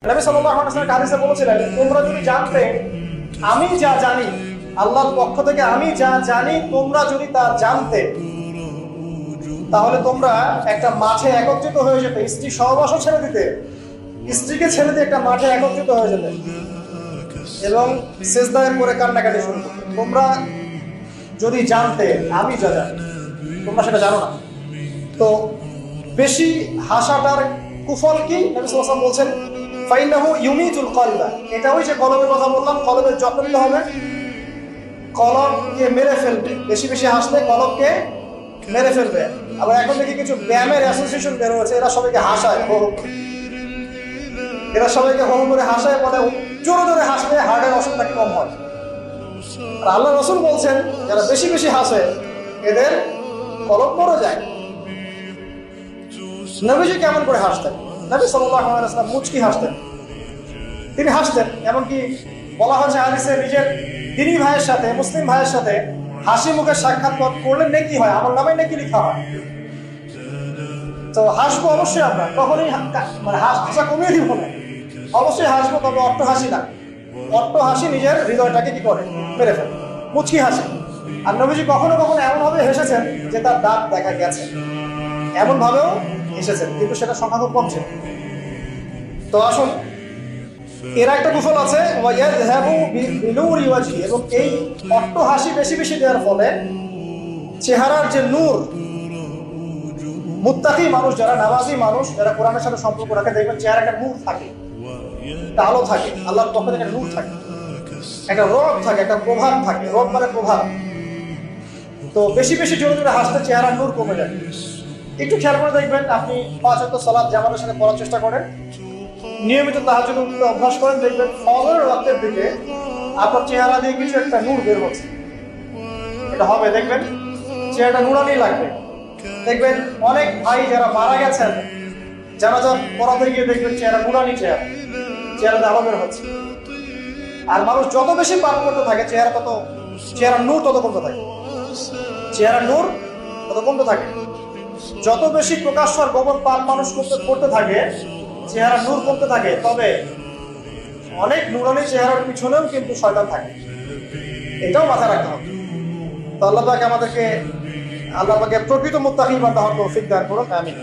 নবী সাল্লাল্লাহু আলাইহি ওয়াসাল্লাম হাদিসে বলেছিলেন, তোমরা যদি জানতে আমি যা জানি, আল্লাহর পক্ষ থেকে আমি যা জানি তোমরা যদি তা জানতে, তাহলে তোমরা একটা মাঠে একত্রিত হয়ে যেতে, স্ত্রী সহবাসও ছেড়ে দিতে, স্ত্রীকে ছেড়ে দিয়ে একটা মাঠে একত্রিত হয়ে যেতে এবং সিজদায় পড়ে কান্নাকাটি শুরু করতে। তোমরা যদি জানতে আমি যা জানি, তোমরা সেটা জানো না। তো বেশি হাসাটার কুফল কি? নবী সাল্লাল্লাহু আলাইহি ওয়াসাল্লাম বলছেন, ফাইন্নাহু ইউমিতুল কলবা। এটা ওই যে কলমের কথা বললাম, কলমের যত্ন নিতে হবে, কলমকে মেরে ফেলবে। বেশি বেশি হাসলে কলমকে মেরে ফেলবে। আবার এখন দেখি কিছু ব্যায়ামের অ্যাসোসিয়েশন বের হয়েছে, এরা সবাইকে হাসায়, এরা সবাইকে হো করে হাসায়, বলে জোরে জোরে হাসলে হার্টের অসুখটা কম হয়। আর আল্লাহ রাসূল বলছেন, যারা বেশি বেশি হাসে এদের কলম মরে যায়। নবীজি কেমন করে হাসতেন? নবী সাল্লাল্লাহু আলাইহি ওয়াসাল্লাম মুচকি হাসতেন। তিনি হাসতেন, এমনকি বলা হয়েছে হাদিসে, নিজের দিনী ভাইয়ের সাথে, মুসলিম ভাইয়ের সাথে হাসি মুখে সাক্ষাৎ করলে নেকি হয়, আমার নামে নেকি লেখা হয়। তো হাসবো অবশ্যই, আমরা কখনোই মানে হাসা কমিয়ে দিব না, অবশ্যই হাসবো, তবে অট্ট হাসি না। অট্ট হাসি নিজের হৃদয়টাকে কি করে, মেরে ফেলে, মুচকি হাসি। আর নবীজি কখনো কখনো এমন ভাবে হেসেছেন যে তার দাঁত দেখা গেছে, এমন ভাবেও হেসেছেন, কিন্তু সেটা সংখ্যা খুব কম ছিল। তো আসুন, এর একটা কুফল আছে, এবং এই অট্ট হাসি বেশি বেশি দেওয়ার ফলে চেহারার যে নূর, মুত্তাকি মানুষ যারা, নামাজি মানুষ যারা কোরআনের সাথে সম্পর্ক রাখে, দেখবেন চেহারা একটা নূর থাকে, একটা আলো থাকে, আল্লাহর পক্ষ থেকে একটা নূর থাকে, একটা রব থাকে, একটা প্রভাব থাকে। রব মানে প্রভাব। তো বেশি বেশি জোরে জোরে হাসতে চেহারার নূর কমে যায়। একটু খেয়াল করে দেখবেন, আপনি 5 ওয়াক্ত সালাত জামাতের সাথে পড়ার চেষ্টা করেন, নিয়মিত তাহাজ্জুদ উঠতে অভ্যাস করেন, দেখবেন ফজরের ওয়াক্তের দিকে আপনার চেহারা দিয়ে কিছু একটা নূর বের হচ্ছে। এটা হবে, দেখবেন চেহারাটা নুরানি লাগবে। দেখবেন অনেক ভাই যারা মারা গেছেন, জানাজা পড়াতে গিয়ে দেখবেন চেহারা নুরানি, চেহারাতে আলো বের হচ্ছে। আর মানুষ যত বেশি পাপ করতে থাকে, চেহারার নূর তত কমতে থাকে, চেহারার নূর তত কমতে থাকে। যত বেশি প্রকাশ্য আর গোপন পাপ মানুষ করতে থাকে, চেহারা নূর কমতে থাকে। তবে অনেক নুরানি চেহারার পিছনেও কিন্তু শয়তান থাকে, এটাও মাথায় রাখতে হবে। তো আল্লাহ পাক আমাদেরকে প্রকৃত মুত্তাকি বান্দা হওয়ার তৌফিক দান করুন, আমিন।